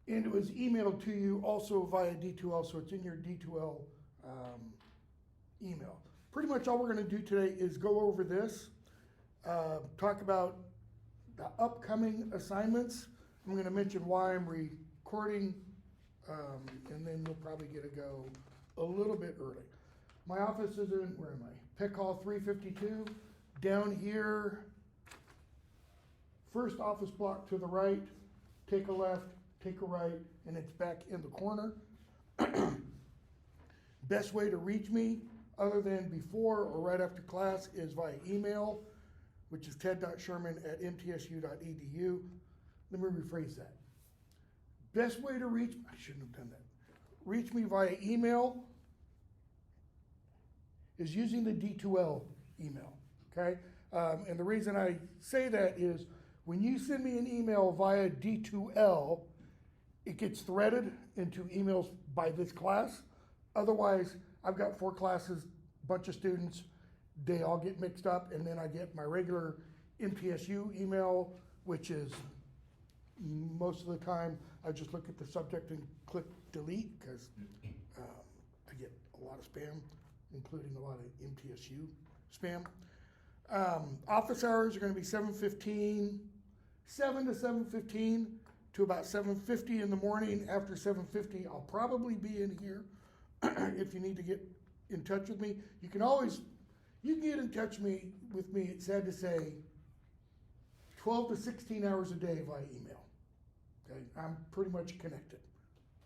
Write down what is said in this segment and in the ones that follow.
And it was emailed to you also via D2L, so it's in your D2L email. Pretty much all we're going to do today is go over this, talk about the upcoming assignments. I'm going to mention why I'm recording, and then we'll probably get to go a little bit early. My office is in, where am I? Pick Hall 352. Down here, first office block to the right, take a left, take a right, and it's back in the corner. Best way to reach me, other than before or right after class, is via email, which is ted.sherman@mtsu.edu. Let me rephrase that. Best way to reach, I shouldn't have done that. Reach me via email is using the D2L email, okay? And the reason I say that is when you send me an email via D2L, it gets threaded into emails by this class. Otherwise, I've got 4 classes, bunch of students, they all get mixed up, and then I get my regular MTSU email, which is most of the time, I just look at the subject and click delete, because I get a lot of spam, including a lot of MTSU spam. Office hours are going to be 7 to 7:15 to about 7:50 in the morning. After 7:50, I'll probably be in here. If you need to get in touch with me, you can get in touch with me, it's sad to say, 12 to 16 hours a day via email. Okay, I'm pretty much connected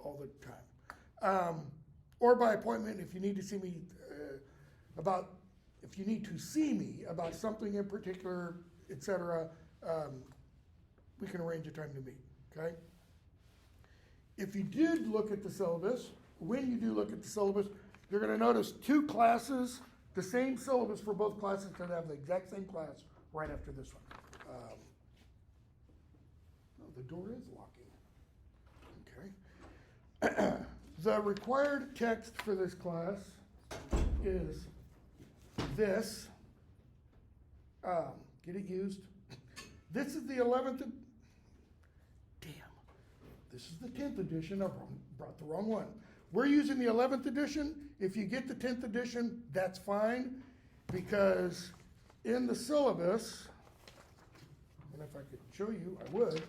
all the time. Or by appointment if you need to see me if you need to see me about something in particular, etc. We can arrange a time to meet, okay? If you did look at the syllabus, when you do look at the syllabus, you're gonna notice 2 classes, the same syllabus for both classes, that have the exact same class right after this one. Oh, the door is locking, okay. The required text for this class is this, get it used. This is the 11th, this is the 10th edition, I brought the wrong one. We're using the 11th edition. If you get the 10th edition, that's fine, because in the syllabus, and if I could show you, I would,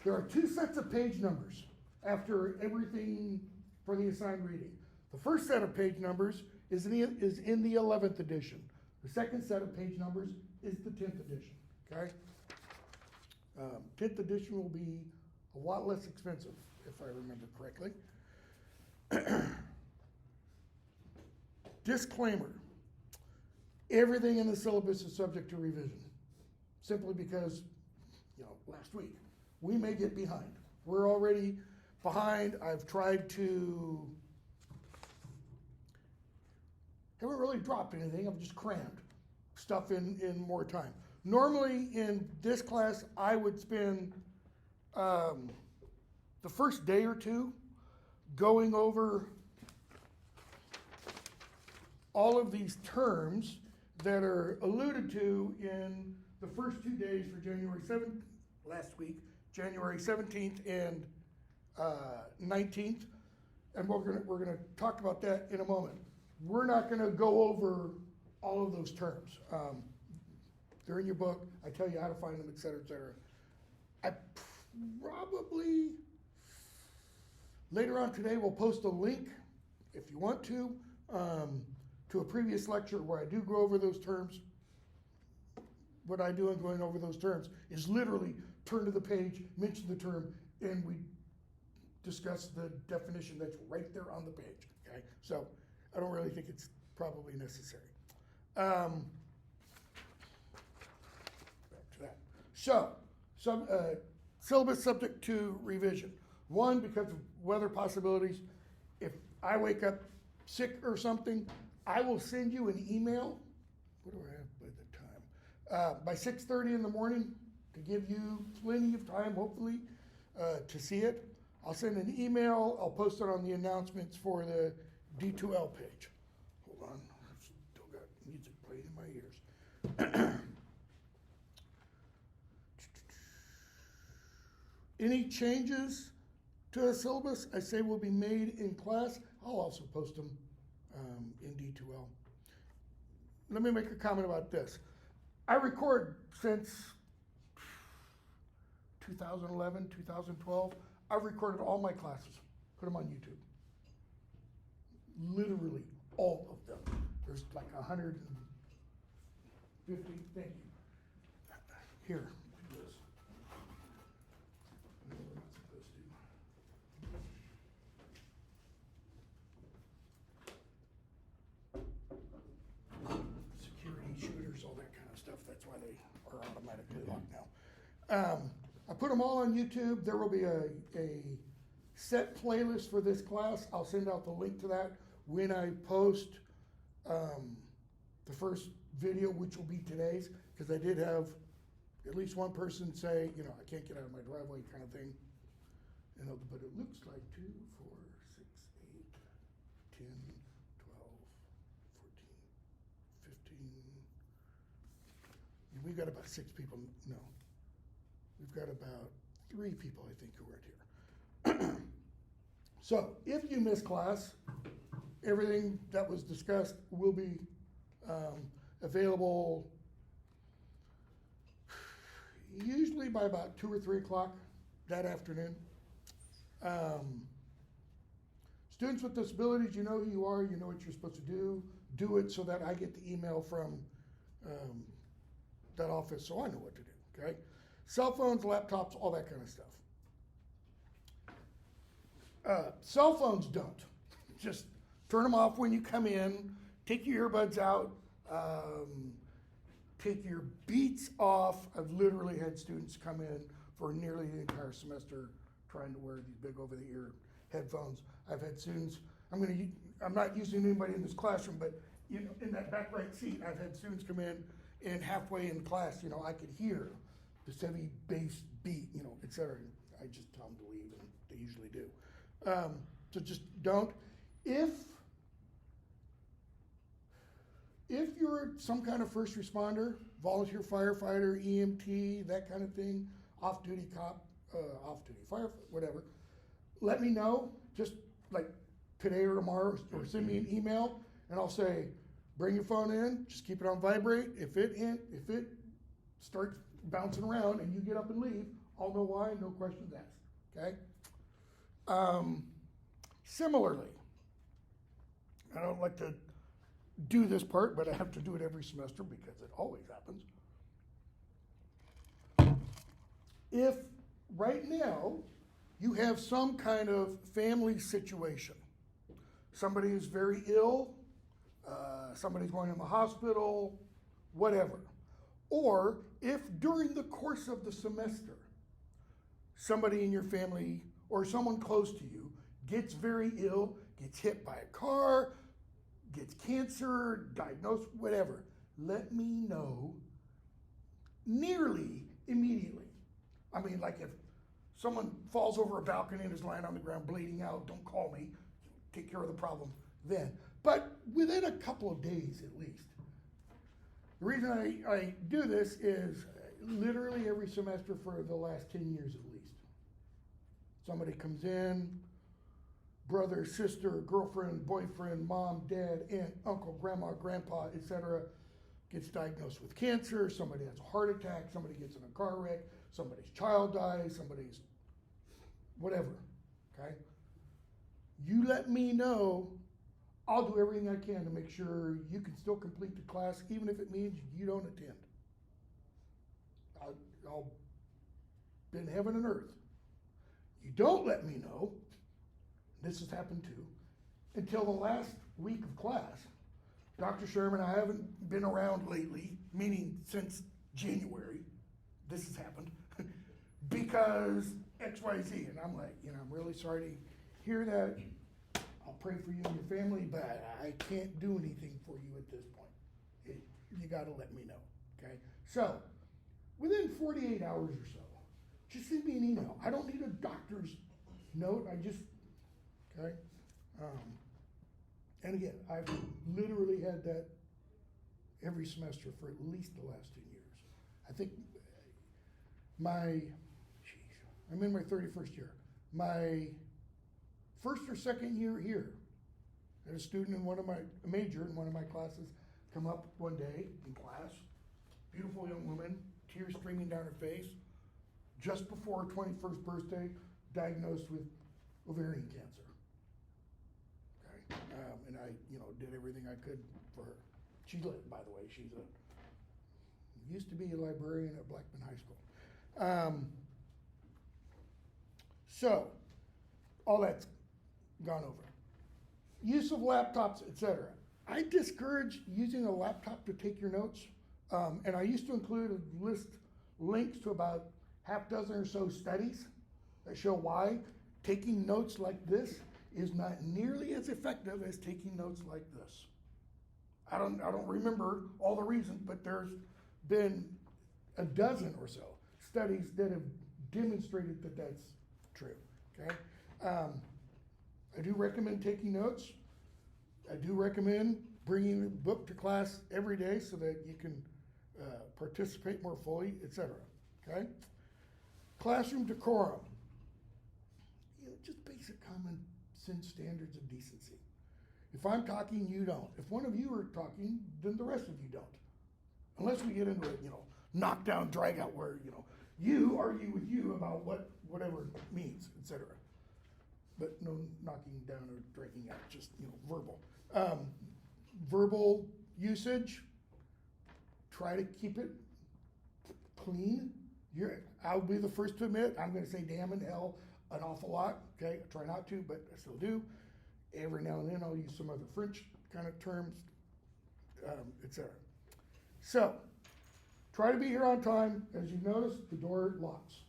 there are 2 sets of page numbers after everything for the assigned reading. The first set of page numbers is in the 11th edition. The second set of page numbers is the 10th edition, okay? 10th edition will be a lot less expensive, if I remember correctly. Disclaimer, everything in the syllabus is subject to revision, simply because, last week, we may get behind. We're already behind. I've tried to, haven't really dropped anything, I've just crammed stuff in more time. Normally in this class, I would spend the first day or 2 going over all of these terms that are alluded to in the first 2 days for January 7th, last week, January 17th and 19th. And we're gonna talk about that in a moment. We're not gonna go over all of those terms. They're in your book. I tell you how to find them, et cetera, et cetera. I probably, later on today, we'll post a link, if you want to a previous lecture where I do go over those terms. What I do in going over those terms is literally turn to the page, mention the term, and we discuss the definition that's right there on the page, okay? So I don't really think it's probably necessary. Back to that. So, syllabus subject to revision. 1, because of weather possibilities. If I wake up sick or something, I will send you an email. What do I have by the time? By 6:30 in the morning, to give you plenty of time, hopefully, to see it. I'll send an email. I'll post it on the announcements for the D2L page. Hold on, I've still got music playing in my ears. Any changes to the syllabus I say will be made in class, I'll also post them in D2L. Let me make a comment about this. I record since 2011, 2012. I've recorded all my classes, put them on YouTube. Literally all of them. There's like 150, thank you. Here, do this. No, we're not supposed to. Security shooters, all that kind of stuff. That's why they are automatically locked now. I put them all on YouTube. There will be a set playlist for this class. I'll send out the link to that when I post the first video, which will be today's, because I did have at least one person say, you know, I can't get out of my driveway kind of thing. And, but it looks like 2, 4, 6, 8, 10, 12, 14, 15. We've got about 6 people, no. We've got about 3 people, I think, who aren't here. So, if you miss class, everything that was discussed will be available usually by about 2 or 3 o'clock that afternoon. Students with disabilities, you know who you are, you know what you're supposed to do. Do it so that I get the email from that office so I know what to do, okay? Cell phones, laptops, all that kind of stuff. Cell phones don't. Just turn them off when you come in, take your earbuds out, take your beats off. I've literally had students come in for nearly the entire semester trying to wear these big over-the-ear headphones. I've had students, I'm not using anybody in this classroom, but you know, in that back right seat, I've had students come in and halfway in class, you know, I could hear this heavy bass beat, you know, et cetera. I just tell them to leave, and they usually do. So just don't. If you're some kind of first responder, volunteer firefighter, EMT, that kind of thing, off-duty cop, off-duty firefighter, whatever, let me know, just like today or tomorrow, or send me an email, and I'll say, bring your phone in, just keep it on vibrate. If it starts bouncing around and you get up and leave, I'll know why, no questions asked, okay? Similarly, I don't like to do this part, but I have to do it every semester because it always happens. If right now you have some kind of family situation, somebody is very ill, somebody's going in the hospital, whatever, or if during the course of the semester somebody in your family or someone close to you gets very ill, gets hit by a car, gets cancer, diagnosed, whatever, let me know nearly immediately. I mean, like if someone falls over a balcony and is lying on the ground bleeding out, don't call me, take care of the problem then. But within a couple of days at least. The reason I do this is literally every semester for the last 10 years at least. Somebody comes in, brother, sister, girlfriend, boyfriend, mom, dad, aunt, uncle, grandma, grandpa, etc., gets diagnosed with cancer, somebody has a heart attack, somebody gets in a car wreck, somebody's child dies, somebody's whatever, okay? You let me know, I'll do everything I can to make sure you can still complete the class, even if it means you don't attend. I'll bend heaven and earth. You don't let me know, this has happened too, until the last week of class. Dr. Sherman, I haven't been around lately, meaning since January, this has happened, because XYZ, and I'm like, you know, I'm really sorry to hear that. I'll pray for you and your family, but I can't do anything for you at this point. You gotta let me know, okay? So, within 48 hours or so, just send me an email. I don't need a doctor's note, I just, okay? And again, I've literally had that every semester for at least the last 2 years. I think I'm in my 31st year. My first or second year here. I had a student a major in one of my classes come up one day in class, beautiful young woman, tears streaming down her face, just before her 21st birthday, diagnosed with ovarian cancer. Okay, and I, did everything I could for her. She lived, by the way. Used to be a librarian at Blackman High School. So, all that's gone over. Use of laptops, etc. I discourage using a laptop to take your notes, and I used to include a list links to about half dozen or so studies that show why taking notes like this is not nearly as effective as taking notes like this. I don't remember all the reasons, but there's been a dozen or so studies that have demonstrated that that's true. Okay, I do recommend taking notes. I do recommend bringing the book to class every day so that you can participate more fully, etc. Okay, classroom decorum. Just basic common sense standards of decency. If I'm talking, you don't. If one of you are talking, then the rest of you don't. Unless we get into knockdown, drag out where, you argue with you about whatever it means, etc. But no knocking down or dragging out, just, verbal. Verbal usage, try to keep it clean. I'll be the first to admit, I'm gonna say damn and hell an awful lot, okay? I try not to, but I still do. Every now and then I'll use some other French kind of terms, etc. So, try to be here on time. As you notice, the door locks.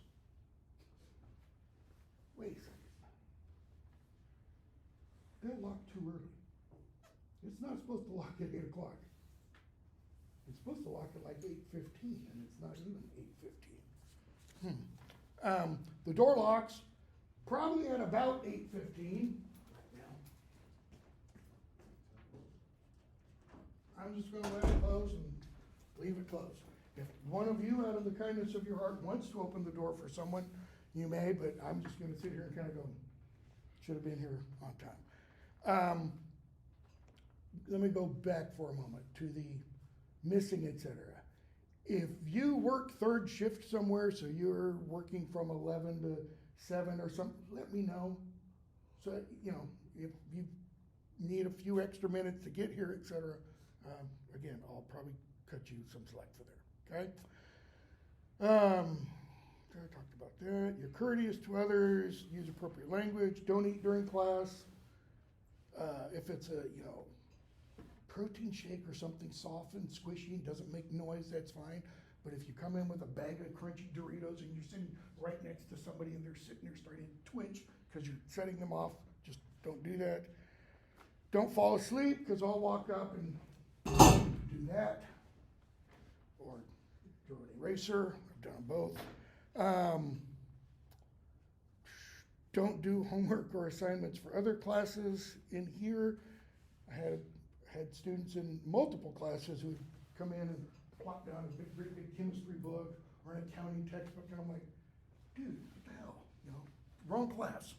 Wait a second. That locked too early. It's not supposed to lock at 8 o'clock. It's supposed to lock at like 8:15, and it's not even 8:15. The door locks probably at about 8:15. I'm just going to let it close and leave it closed. If one of you, out of the kindness of your heart, wants to open the door for someone, you may, but I'm just going to sit here and kind of go, should have been here on time. Let me go back for a moment to the missing, etc. If you work third shift somewhere, so you're working from 11 to 7 or something, let me know. So, if you need a few extra minutes to get here, etc. Again, I'll probably cut you some slack for there, okay? I talked about that. You're courteous to others, use appropriate language, don't eat during class. If it's a, protein shake or something soft and squishy and doesn't make noise, that's fine. But if you come in with a bag of crunchy Doritos and you're sitting right next to somebody and they're sitting there starting to twitch because you're setting them off, just don't do that. Don't fall asleep, because I'll walk up and do that. Or throw an eraser. I've done both. Don't do homework or assignments for other classes in here. I had students in multiple classes who would come in and plop down a big chemistry book or an accounting textbook, and I'm like, dude, what the hell? Wrong class.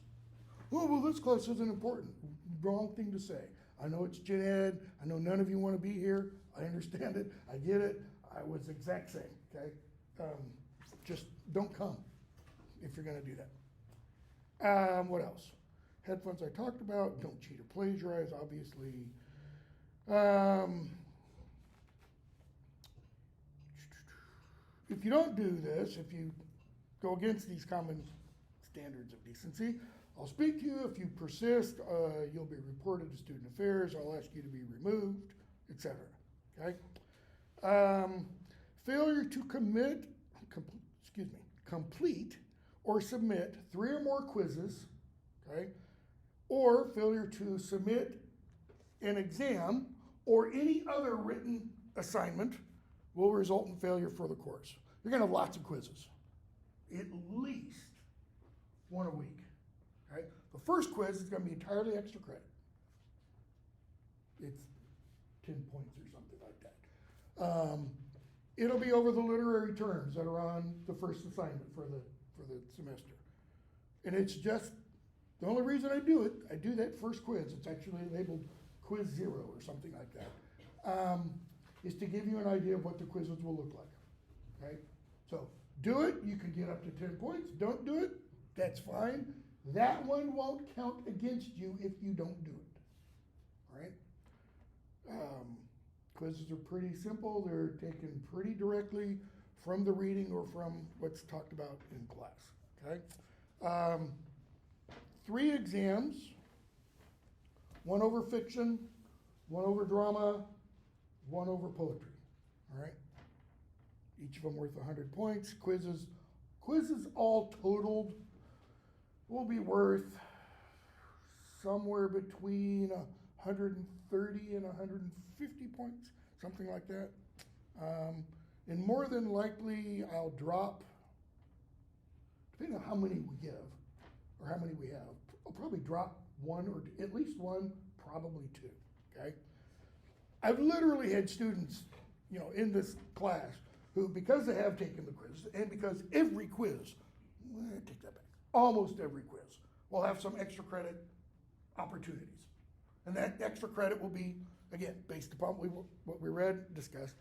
Oh, well, this class isn't important. Wrong thing to say. I know it's gen ed. I know none of you want to be here. I understand it. I get it. I was the exact same, okay? Just don't come if you're going to do that. What else? Headphones I talked about. Don't cheat or plagiarize, obviously. If you don't do this, if you go against these common standards of decency, I'll speak to you. If you persist, you'll be reported to student affairs. I'll ask you to be removed, etc. Okay? Failure to complete or submit 3 or more quizzes, okay? Or failure to submit an exam or any other written assignment will result in failure for the course. You're gonna have lots of quizzes, at least one a week. Right? The first quiz is going to be entirely extra credit. It's 10 points or something like that. It'll be over the literary terms that are on the first assignment for the semester. And it's just The only reason I do that first quiz, it's actually labeled quiz 0 or something like that, is to give you an idea of what the quizzes will look like, okay? So do it, you can get up to 10 points. Don't do it, that's fine. That one won't count against you if you don't do it, all right? Quizzes are pretty simple. They're taken pretty directly from the reading or from what's talked about in class, okay? 3 exams, 1 over fiction, 1 over drama, 1 over poetry, all right? Each of them worth 100 points. Quizzes all totaled will be worth somewhere between 130 and 150 points, something like that. And more than likely, I'll drop, depending on how many we give or how many we have, I'll probably drop 1 or at least 1, probably 2, okay? I've literally had students, in this class who, because they have taken the quiz and because every quiz, take that back, almost every quiz will have some extra credit opportunities. And that extra credit will be, again, based upon what we read, discussed.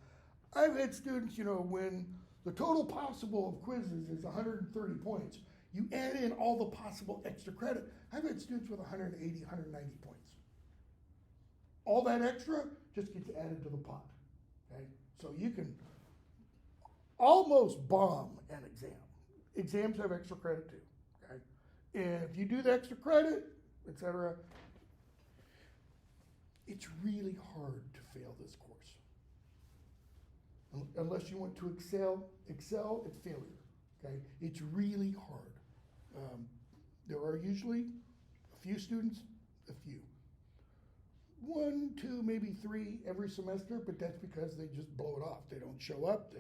I've had students, when the total possible of quizzes is 130 points, you add in all the possible extra credit. I've had students with 180, 190 points. All that extra just gets added to the pot, okay? So you can almost bomb an exam. Exams have extra credit too, okay? And if you do the extra credit, etc., it's really hard to fail this course. Unless you want to excel at failure, okay? It's really hard. There are usually a few students, 1, 2, maybe 3 every semester, but that's because they just blow it off. They don't show up, they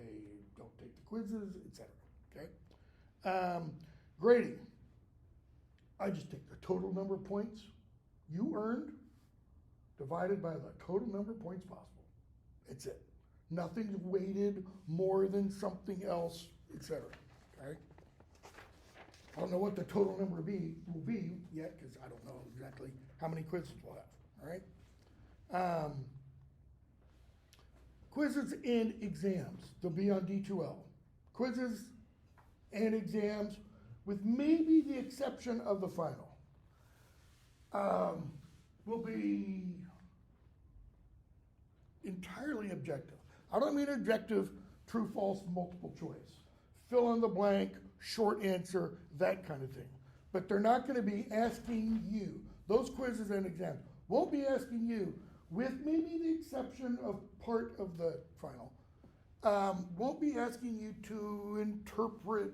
don't take the quizzes, etc., okay? Grading. I just take the total number of points you earned divided by the total number of points possible. That's it. Nothing's weighted more than something else, etc., okay? I don't know what the total number will be yet, because I don't know exactly how many quizzes we'll have, all right? Quizzes and exams, they'll be on D2L. Quizzes and exams, with maybe the exception of the final, will be entirely objective. I don't mean objective, true, false, multiple choice. Fill in the blank, short answer, that kind of thing. But they're not going to be asking you, those quizzes and exams won't be asking you, with maybe the exception of part of the final, won't be asking you to interpret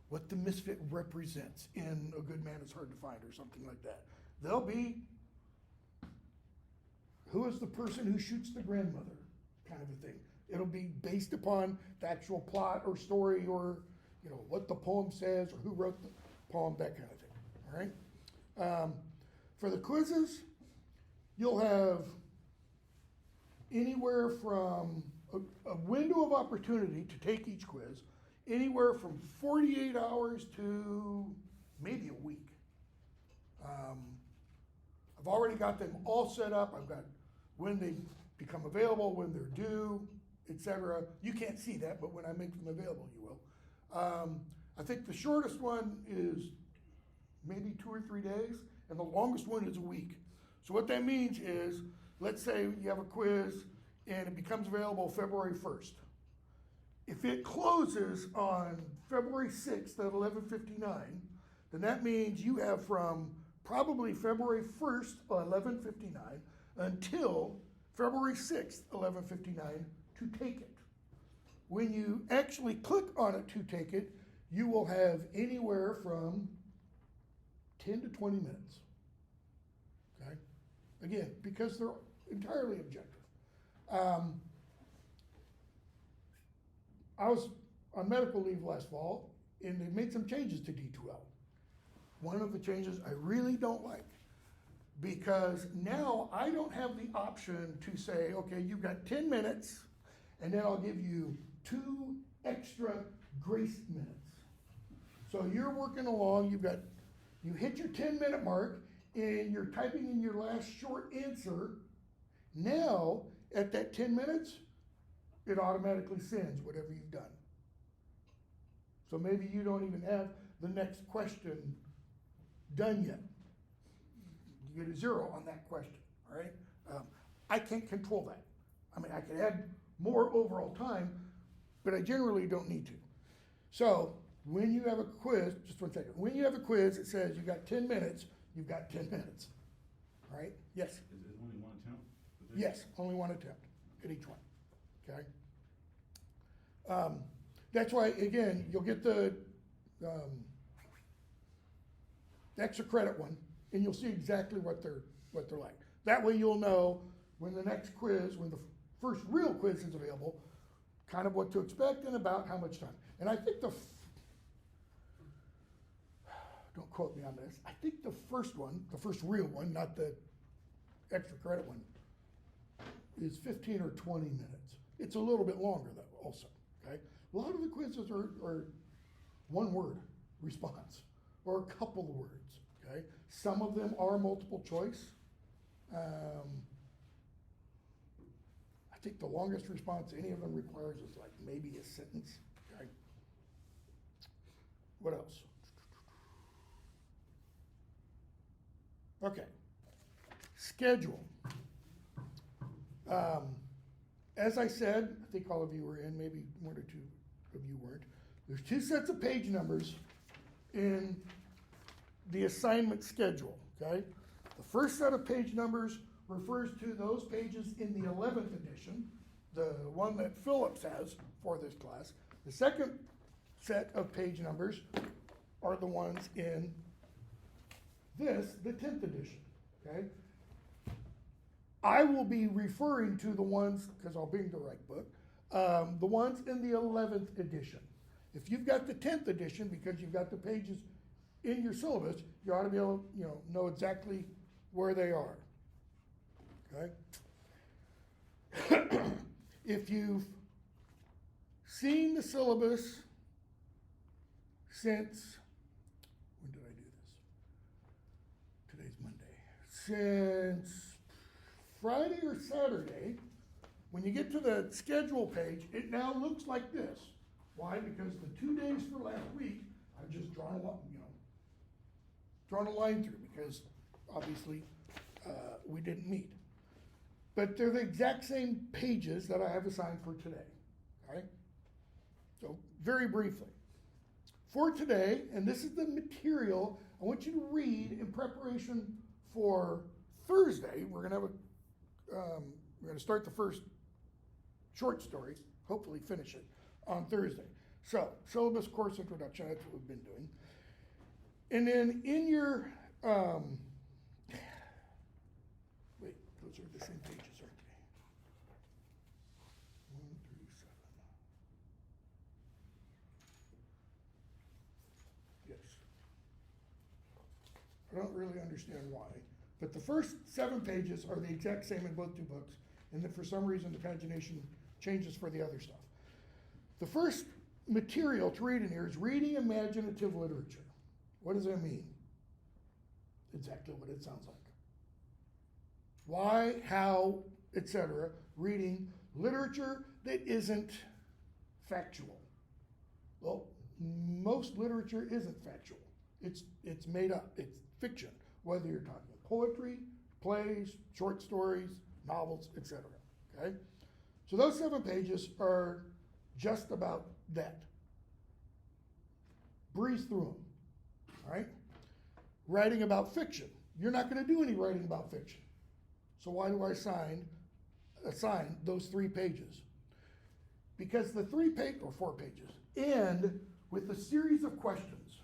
what the misfit represents in A Good Man Is Hard to Find or something like that. They'll be, who is the person who shoots the grandmother, kind of a thing. It'll be based upon the actual plot or story or, what the poem says or who wrote the poem, that kind of thing, all right? For the quizzes, you'll have anywhere from a window of opportunity to take each quiz, anywhere from 48 hours to maybe a week. I've already got them all set up. I've got when they become available, when they're due, etc. You can't see that, but when I make them available, you will. I think the shortest one is maybe 2 or 3 days, and the longest one is a week. So what that means is, let's say you have a quiz and it becomes available February 1st. If it closes on February 6th at 11:59, then that means you have from probably February 1st at 11:59 until February 6th, 11:59 to take it. When you actually click on it to take it, you will have anywhere from 10 to 20 minutes. Okay? Again, because they're entirely objective. I was on medical leave last fall, and they made some changes to D2L. One of the changes I really don't like, because now I don't have the option to say, okay, you've got 10 minutes, and then I'll give you 2 extra grace minutes. So you're working along, you hit your 10-minute mark, and you're typing in your last short answer. Now, at that 10 minutes, it automatically sends whatever you've done. So maybe you don't even have the next question done yet. You get a 0 on that question, all right? I can't control that. I mean, I could add more overall time, but I generally don't need to. So when you have a quiz, just 1 second, when you have a quiz, it says you got 10 minutes, you've got 10 minutes, all right? Yes? Is it only one attempt? Yes, only 1 attempt at each one, okay? That's why, again, you'll get the extra credit one, and you'll see exactly what they're like. That way you'll know when the next quiz, when the first real quiz is available, kind of what to expect and about how much time. And I think don't quote me on this, I think the first one, the first real one, not the extra credit one, is 15 or 20 minutes. It's a little bit longer though, also, okay? A lot of the quizzes are 1 word response, or a couple of words, okay? Some of them are multiple choice. I think the longest response any of them requires is like maybe a sentence, okay? What else? Okay, schedule. As I said, I think all of you were in, maybe 1 or 2 of you weren't. There's 2 sets of page numbers in the assignment schedule, okay? The first set of page numbers refers to those pages in the 11th edition, the one that Phillips has for this class. The second set of page numbers are the ones in this, the 10th edition, okay? I will be referring to the ones, because I'll bring the right book, the ones in the 11th edition. If you've got the 10th edition, because you've got the pages in your syllabus, you ought to be able to know exactly where they are, okay? If you've seen the syllabus since, when did I do this? Today's Monday. Since Friday or Saturday, when you get to the schedule page, it now looks like this. Why? Because the 2 days for last week, I've just drawn a line through, because obviously we didn't meet. But they're the exact same pages that I have assigned for today, all right? So very briefly, for today, and this is the material I want you to read in preparation for Thursday. We're gonna have we're gonna start the first short story, hopefully finish it on Thursday. So, syllabus course introduction, that's what we've been doing. And then in your, wait, those are the same pages, aren't they? 1 through 7. Yes. I don't really understand why, but the first 7 pages are the exact same in both 2 books, and then for some reason the pagination changes for the other stuff. The first material to read in here is reading imaginative literature. What does that mean? Exactly what it sounds like. Why, how, etc. Reading literature that isn't factual. Well, most literature isn't factual. It's made up. It's fiction. Whether you're talking poetry, plays, short stories, novels, etc. Okay? So those 7 pages are just about that. Breeze through them. All right? Writing about fiction. You're not going to do any writing about fiction. So why do I assign those 3 pages? Because the 4 pages end with a series of questions.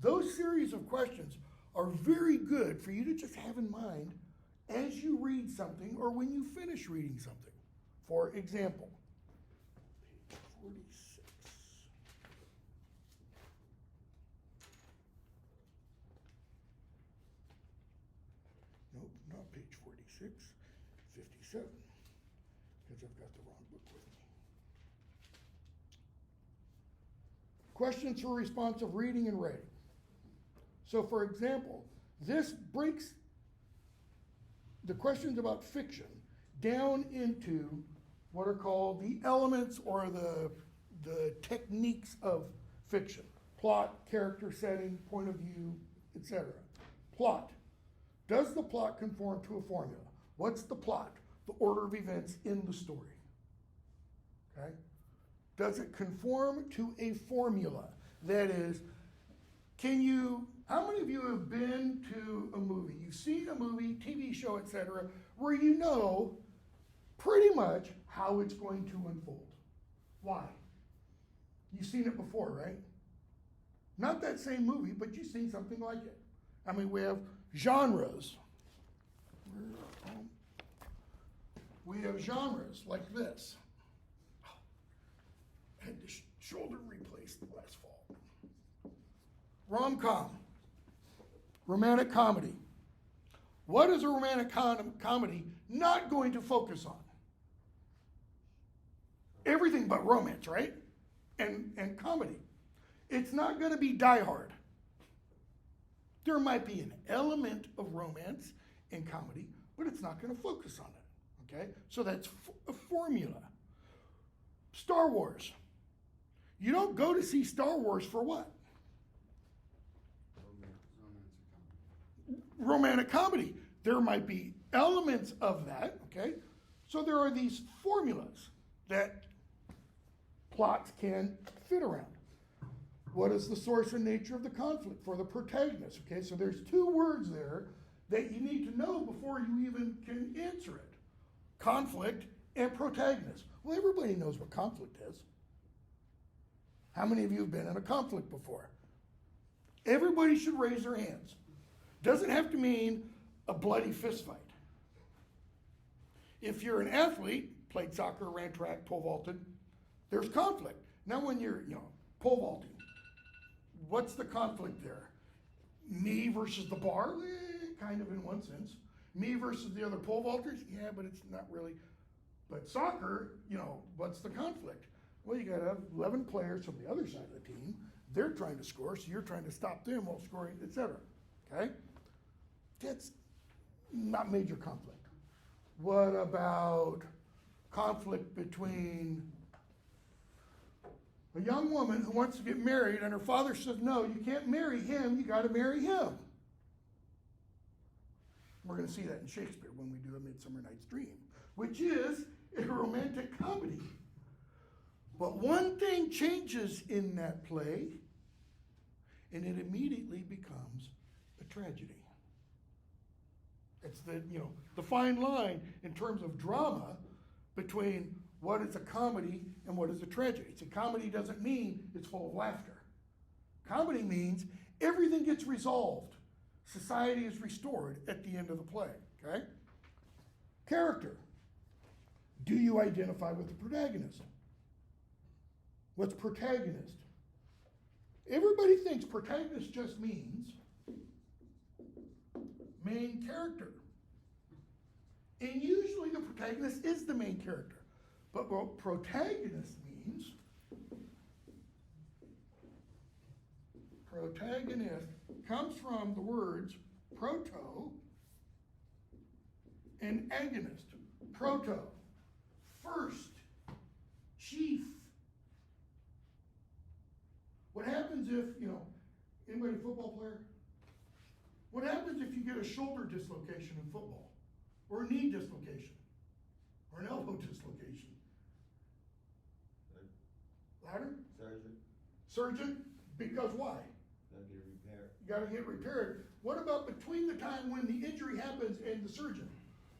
Those series of questions are very good for you to just have in mind as you read something or when you finish reading something. For example, page 46. Nope, not page 46, 57, because I've got the wrong book with me. questions for responsive reading and writing. So for example, this breaks the questions about fiction down into what are called the elements or the techniques of fiction. Plot, character setting, point of view, etc. Plot. Does the plot conform to a formula? What's the plot? The order of events in the story. Okay? Does it conform to a formula? That is, how many of you have been to a movie? You've seen a movie, TV show, etc., where you know pretty much how it's going to unfold. Why? You've seen it before, right? Not that same movie, but you've seen something like it. I mean, we have genres. We have genres like this. I had the shoulder replaced last fall. Rom-com, romantic comedy. What is a romantic comedy not going to focus on? Everything but romance, right? And comedy. It's not going to be Die Hard. There might be an element of romance and comedy, but it's not going to focus on it. Okay? So that's a formula. Star Wars. You don't go to see Star Wars for what? Romantic comedy. There might be elements of that, okay? So there are these formulas that plots can fit around. What is the source and nature of the conflict for the protagonist? Okay, so there's two words there that you need to know before you even can answer it. Conflict and protagonist. Well, everybody knows what conflict is. How many of you have been in a conflict before? Everybody should raise their hands. Doesn't have to mean a bloody fist fight. If you're an athlete, played soccer, ran track, pole vaulted, there's conflict. Now when you're, pole vaulting, what's the conflict there? Me versus the bar? Kind of in one sense. Me versus the other pole vaulters? Yeah, but it's not really. But soccer, what's the conflict? Well, you got to have 11 players from the other side of the team. They're trying to score, so you're trying to stop them while scoring, etc. Okay? That's not major conflict. What about conflict between a young woman who wants to get married and her father says, no, you can't marry him, you got to marry him? We're going to see that in Shakespeare when we do A Midsummer Night's Dream, which is a romantic comedy. But one thing changes in that play, and it immediately becomes a tragedy. It's the fine line in terms of drama between what is a comedy and what is a tragedy. So comedy doesn't mean it's full of laughter. Comedy means everything gets resolved. Society is restored at the end of the play, okay? Character. Do you identify with the protagonist? What's protagonist? Everybody thinks protagonist just means main character. And usually the protagonist is the main character. But what protagonist means, protagonist comes from the words proto and agonist. Proto, first, chief. What happens if, anybody a football player? What happens if you get a shoulder dislocation in football? Or a knee dislocation? Or an elbow dislocation? Louder? Surgeon? Because why? Gotta get it repaired. You gotta get repaired. What about between the time when the injury happens and the surgeon?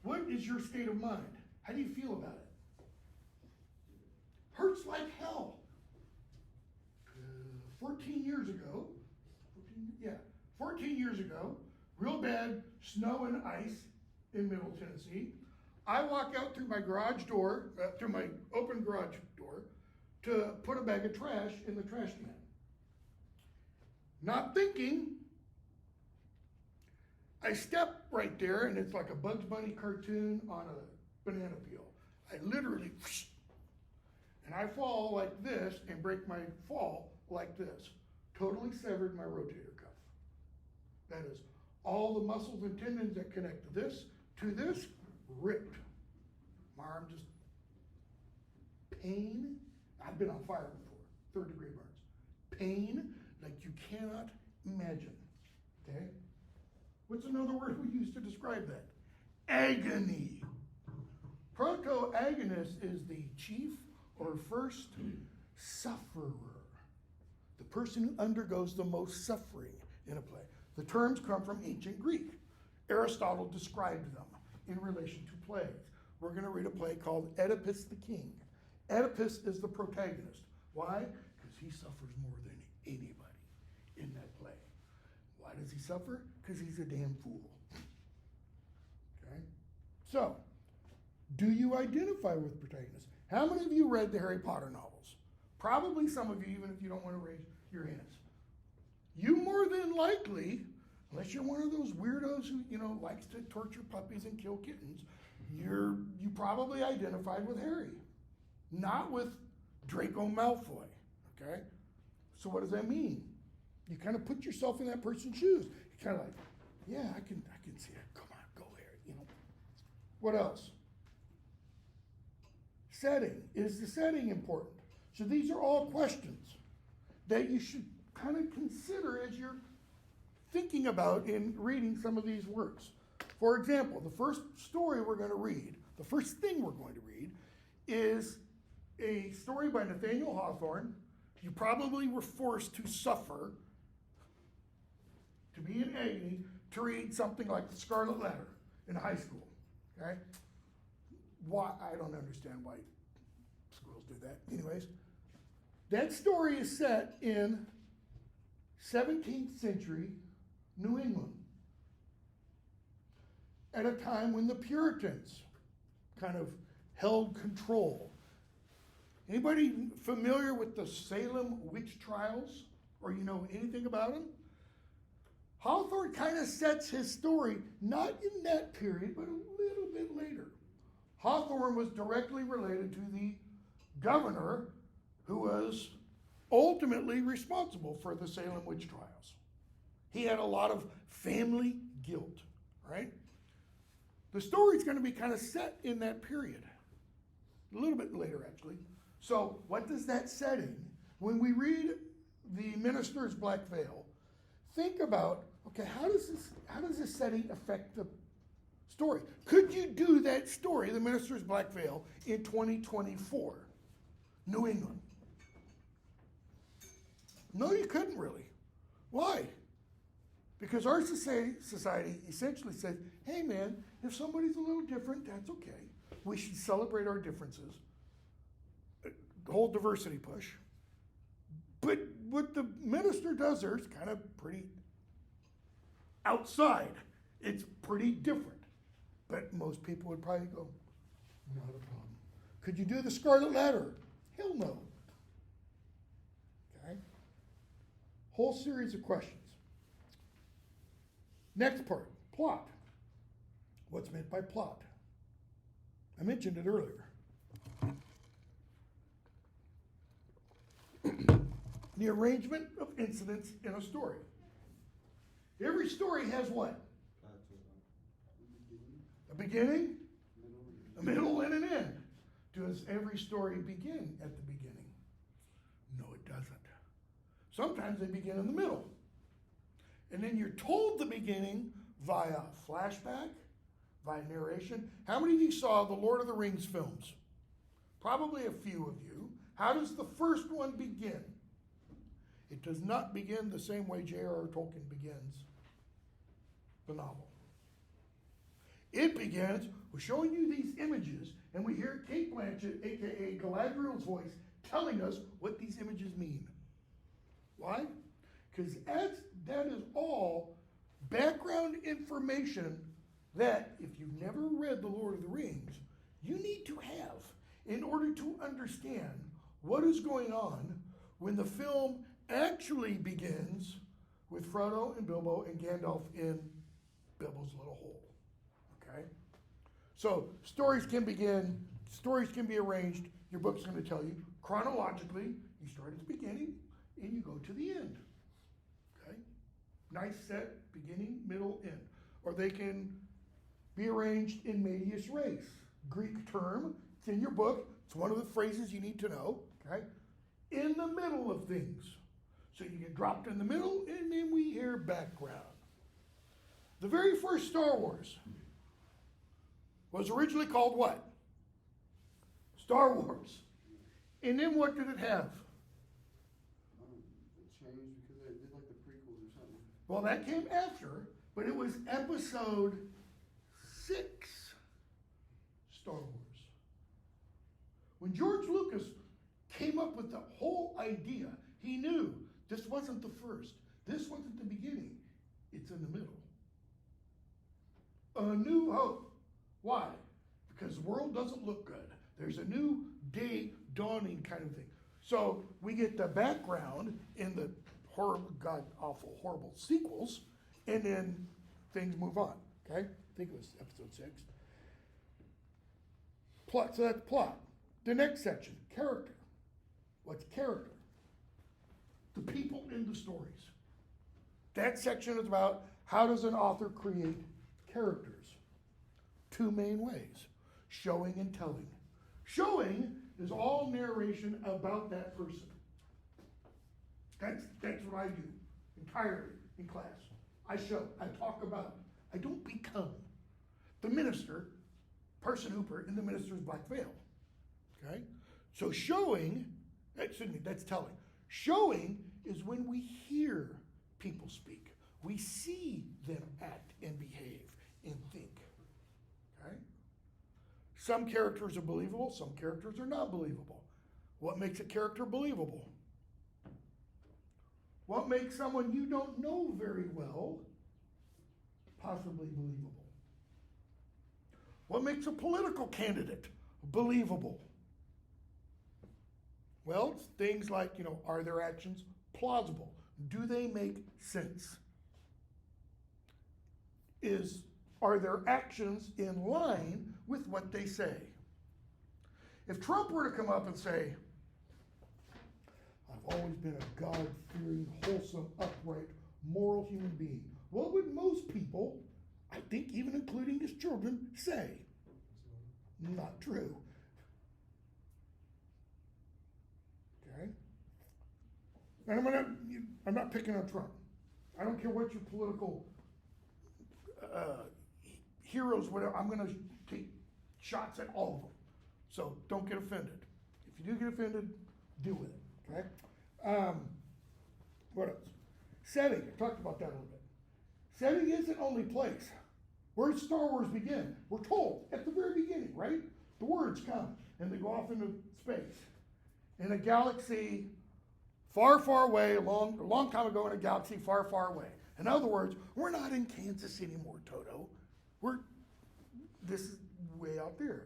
What is your state of mind? How do you feel about it? Hurts like hell. 14 years ago, 14 years ago, real bad snow and ice in Middle Tennessee. I walk out through my garage door, through my open garage door, to put a bag of trash in the trash can. Not thinking, I step right there, and it's like a Bugs Bunny cartoon on a banana peel. I literally, whoosh, and I fall like this and break my fall like this. Totally severed my rotator cuff. That is, all the muscles and tendons that connect this to this, ripped. My arm just, pain. I've been on fire before, third-degree burns. Pain like you cannot imagine, okay? What's another word we use to describe that? Agony. Protagonist is the chief or first sufferer, the person who undergoes the most suffering in a play. The terms come from ancient Greek. Aristotle described them in relation to plays. We're going to read a play called Oedipus the King. Oedipus is the protagonist. Why? Because he suffers more than anybody in that play. Why does he suffer? Because he's a damn fool. Okay? So, do you identify with protagonists? How many of you read the Harry Potter novels? Probably some of you, even if you don't want to raise your hands. You more than likely, unless you're one of those weirdos who, likes to torture puppies and kill kittens, you probably identified with Harry, not with Draco Malfoy, okay? So what does that mean? You kind of put yourself in that person's shoes. You're kind of like, yeah, I can see it. Come on, go Harry, What else? Setting. Is the setting important? So these are all questions that you should kind of consider as you're thinking about in reading some of these works. For example, the first story we're going to read, the first thing we're going to read, is a story by Nathaniel Hawthorne. You probably were forced to suffer, to be in agony, to read something like The Scarlet Letter in high school. Okay? Why? I don't understand why schools do that. Anyways, that story is set in 17th century New England, at a time when the Puritans kind of held control. Anybody familiar with the Salem witch trials, or anything about them? Hawthorne kind of sets his story not in that period, but a little bit later. Hawthorne was directly related to the governor who was ultimately responsible for the Salem witch trials. He had a lot of family guilt, right? The story's going to be kind of set in that period. A little bit later, actually. So what does that setting, when we read The Minister's Black Veil, think about, okay, how does this setting affect the story? Could you do that story, The Minister's Black Veil, in 2024, New England? No, you couldn't really. Why? Because our society essentially says, hey man, if somebody's a little different, that's okay. We should celebrate our differences. The whole diversity push. But what the minister does there is kind of pretty outside. It's pretty different. But most people would probably go, not a problem. Could you do the Scarlet Letter? Hell no. Okay? Whole series of questions. Next part, plot. What's meant by plot? I mentioned it earlier. The arrangement of incidents in a story. Every story has what? A beginning, a middle, and an end. Does every story begin at the beginning? No, it doesn't. Sometimes they begin in the middle. And then you're told the beginning via flashback, via narration. How many of you saw the Lord of the Rings films? Probably a few of you. How does the first one begin? It does not begin the same way J.R.R. Tolkien begins the novel. It begins with showing you these images, and we hear Kate Blanchett, aka Galadriel's voice, telling us what these images mean. Why? Because that is all background information that, if you've never read The Lord of the Rings, you need to have in order to understand what is going on when the film actually begins with Frodo and Bilbo and Gandalf in Bilbo's little hole. Okay? So stories can be arranged. Your book's going to tell you chronologically, you start at the beginning, and you go to the end. Okay? Nice set, beginning, middle, end. Or they can be arranged in medias res. Greek term, it's in your book, it's one of the phrases you need to know, okay? In the middle of things. So you get dropped in the middle, and then we hear background. The very first Star Wars was originally called what? Star Wars. And then what did it have? It changed because they did like the prequels or something. Well, that came after, but it was episode 6 Star Wars. When George Lucas came up with the whole idea, he knew this wasn't the first. This wasn't the beginning. It's in the middle. A New Hope. Why? Because the world doesn't look good. There's a new day dawning kind of thing. So we get the background in the horrible, god awful, horrible sequels, and then things move on. Okay? I think it was episode 6. Plot. So that's plot. The next section, character. What's character? The people in the stories. That section is about how does an author create characters? 2 main ways, showing and telling. Showing is all narration about that person. That's what I do entirely in class. I show, I talk about, I don't become. The minister, Parson Hooper in the minister's black veil. Okay? So showing, that's telling. Showing is when we hear people speak. We see them act and behave and think. Okay? Some characters are believable, some characters are not believable. What makes a character believable? What makes someone you don't know very well possibly believable? What makes a political candidate believable? Well, it's things like, are their actions plausible? Do they make sense? Are their actions in line with what they say? If Trump were to come up and say, I've always been a God-fearing, wholesome, upright, moral human being, what would most people, I think even including his children, say? Not true. Okay? And I'm not picking on Trump. I don't care what your political heroes, whatever, I'm going to take shots at all of them. So don't get offended. If you do get offended, deal with it. Okay? What else? Setting. I talked about that a little bit. Setting isn't only place. Where does Star Wars begin? We're told at the very beginning, right? The words come and they go off into space. In a galaxy far, far away, a long time ago in a galaxy far, far away. In other words, we're not in Kansas anymore, Toto. This is way out there.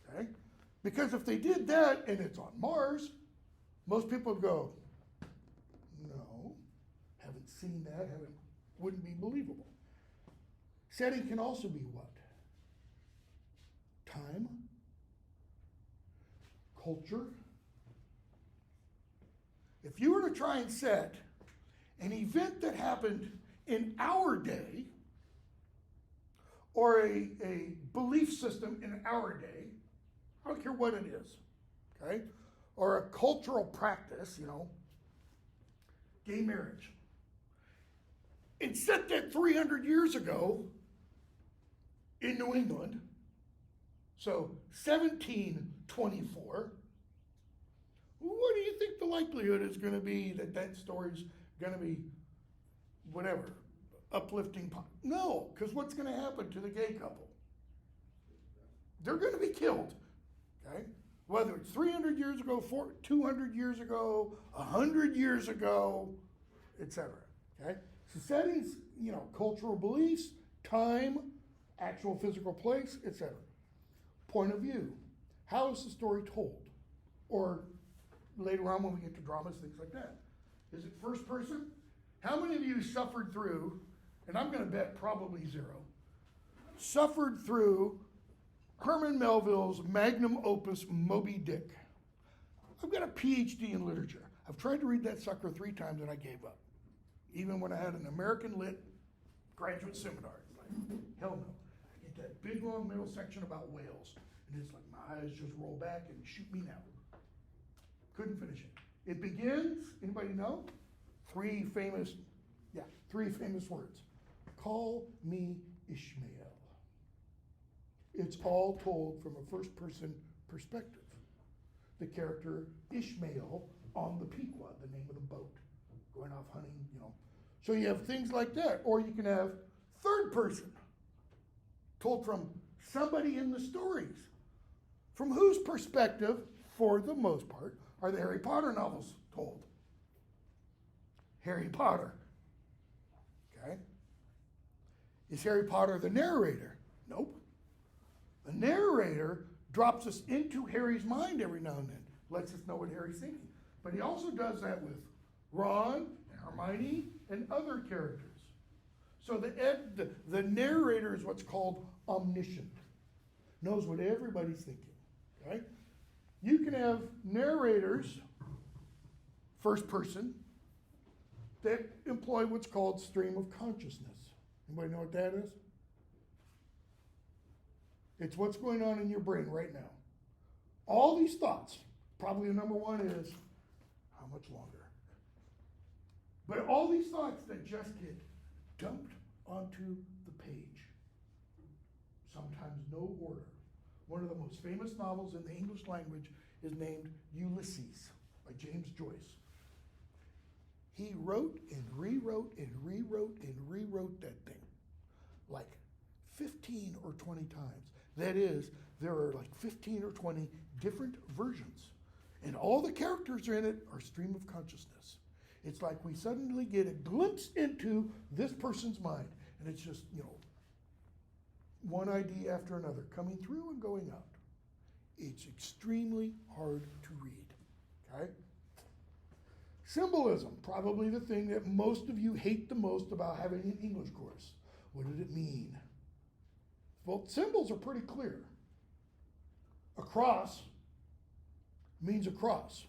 Okay? Because if they did that and it's on Mars, most people would go, no, haven't seen that, wouldn't be believable. Setting can also be what? Time, culture. If you were to try and set an event that happened in our day, or a belief system in our day, I don't care what it is, okay? Or a cultural practice, gay marriage. And set that 300 years ago in New England, so 1724, what do you think the likelihood is going to be that story's going to be whatever, uplifting? No, because what's going to happen to the gay couple? They're going to be killed, okay? Whether it's 300 years ago, 200 years ago, 100 years ago, etc. Okay? So settings, cultural beliefs, time, actual physical place, etc. Point of view. How is the story told? Or later on when we get to dramas, things like that. Is it first person? How many of you suffered through, and I'm going to bet probably 0, suffered through Herman Melville's magnum opus, Moby Dick? I've got a PhD in literature. I've tried to read that sucker 3 times and I gave up. Even when I had an American Lit graduate seminar. It's like, hell no. I get that big long middle section about whales, and it's like my eyes just roll back and shoot me now. Couldn't finish it. It begins, anybody know? 3 famous words. Call me Ishmael. It's all told from a first person perspective. The character Ishmael on the Pequod, the name of the boat, going off hunting, So you have things like that. Or you can have third person, told from somebody in the stories. From whose perspective, for the most part, are the Harry Potter novels told? Harry Potter. Okay? Is Harry Potter the narrator? Nope. The narrator drops us into Harry's mind every now and then, lets us know what Harry's thinking. But he also does that with Ron, Hermione, and other characters. So the narrator is what's called omniscient, knows what everybody's thinking. Okay? You can have narrators, first person, that employ what's called stream of consciousness. Anybody know what that is? It's what's going on in your brain right now. All these thoughts, probably the number one is, how much longer? But all these thoughts that just get dumped onto the page. Sometimes no order. One of the most famous novels in the English language is named Ulysses by James Joyce. He wrote and rewrote and rewrote and rewrote that thing like 15 or 20 times. That is, there are like 15 or 20 different versions. And all the characters in it are stream of consciousness. It's like we suddenly get a glimpse into this person's mind. And it's just, one idea after another coming through and going out. It's extremely hard to read. Okay? Symbolism, probably the thing that most of you hate the most about having an English course. What did it mean? Well, symbols are pretty clear. A cross means a cross.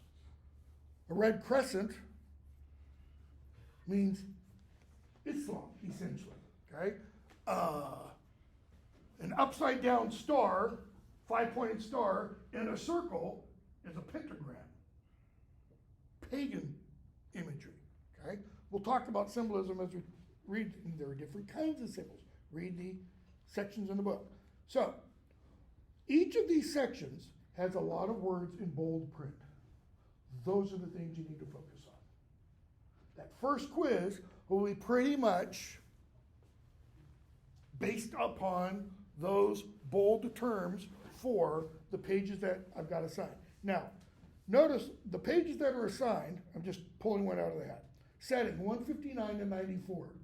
A red crescent means Islam, essentially. Okay? An upside down star, 5-pointed star, in a circle is a pentagram. Pagan imagery. Okay? We'll talk about symbolism as we read. There are different kinds of symbols. Read the sections in the book. So, each of these sections has a lot of words in bold print. Those are the things you need to focus on. That first quiz will be pretty much based upon those bold terms for the pages that I've got assigned. Now, notice the pages that are assigned, I'm just pulling one out of the hat. Setting 159 to 94.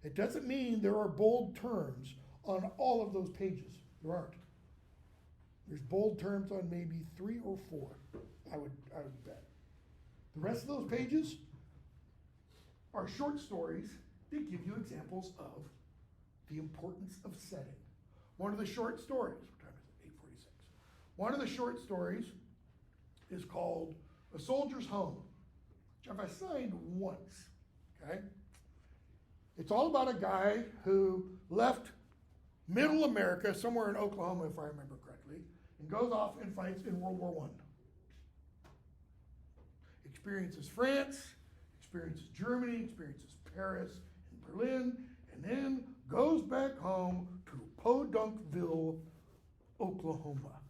It doesn't mean there are bold terms on all of those pages. There aren't. There's bold terms on maybe 3 or 4, I would bet. The rest of those pages are short stories that give you examples of the importance of setting. One of the short stories, what time is it? 8:46. One of the short stories is called A Soldier's Home, which I've assigned once, okay? It's all about a guy who left middle America, somewhere in Oklahoma, if I remember correctly, and goes off and fights in World War I. Experiences France, experiences Germany, experiences Paris and Berlin, and then goes back home to Podunkville, Oklahoma.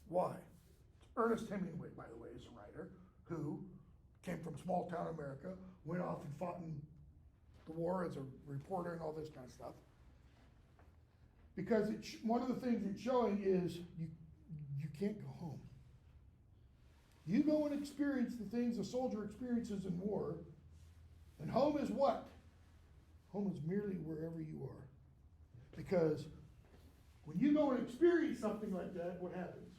Why? Ernest Hemingway, by the way, is a writer who came from small town America, went off and fought in the war as a reporter and all this kind of stuff. Because one of the things it's showing is you can't go home. You go and experience the things a soldier experiences in war, and home is what? Home is merely wherever you are. Because when you go and experience something like that, what happens?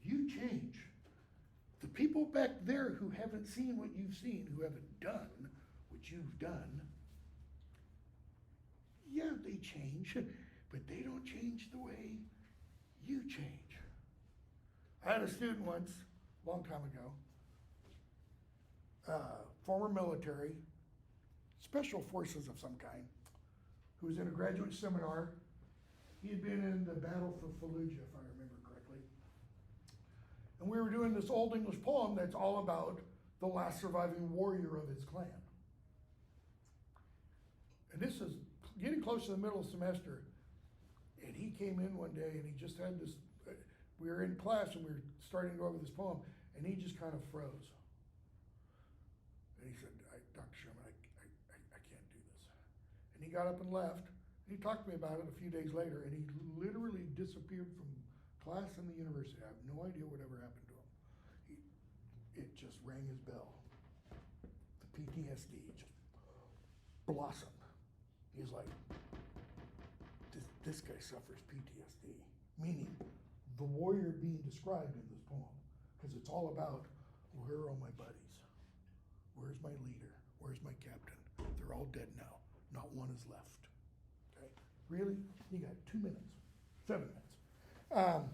You change. The people back there who haven't seen what you've seen, who haven't done what you've done, yeah, they change, but they don't change the way you change. I had a student once long time ago. Former military, special forces of some kind, who was in a graduate seminar. He had been in the battle for Fallujah, if I remember correctly. And we were doing this Old English poem that's all about the last surviving warrior of his clan. And this is getting close to the middle of the semester. And he came in one day and he just had this, we were in class and we were starting to go over this poem, and he just kind of froze. And he said, Dr. Sherman, I can't do this. And he got up and left. And he talked to me about it a few days later, and he literally disappeared from class in the university. I have no idea whatever happened to him. It just rang his bell. The PTSD just blossomed. He's like, this guy suffers PTSD, meaning the warrior being described in this poem, because it's all about, where are all my buddies? Where's my leader? Where's my captain? They're all dead now. Not one is left. Okay? Really? You got 2 minutes, 7 minutes.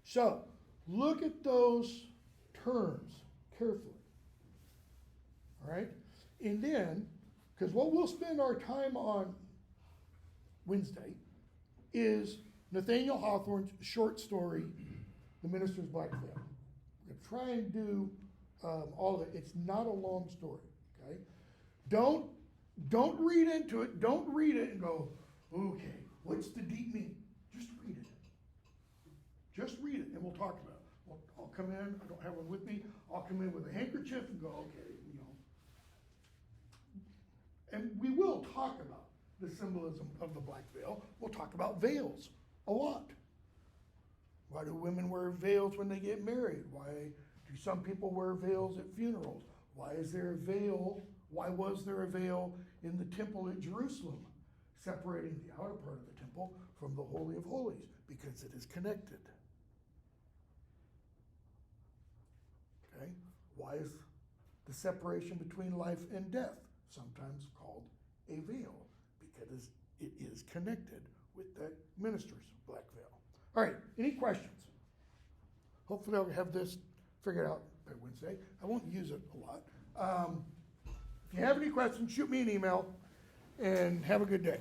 So look at those terms carefully. All right? And then, because what we'll spend our time on Wednesday is Nathaniel Hawthorne's short story, The Minister's Black Veil. We're going to try and do all of it. It's not a long story, okay? Don't read into it. Don't read it and go, okay, what's the deep meaning? Just read it. Just read it, and we'll talk about it. I'll come in. I don't have one with me. I'll come in with a handkerchief and go, okay, And we will talk about the symbolism of the black veil. We'll talk about veils a lot. Why do women wear veils when they get married? Why do some people wear veils at funerals? Why is there a veil? Why was there a veil in the temple at Jerusalem, separating the outer part of the temple from the Holy of Holies? Because it is connected. Okay? Why is the separation between life and death sometimes called a veil? Because it is connected with that minister's black veil. All right, any questions? Hopefully I'll have this figured out by Wednesday. I won't use it a lot. If you have any questions, shoot me an email, and have a good day.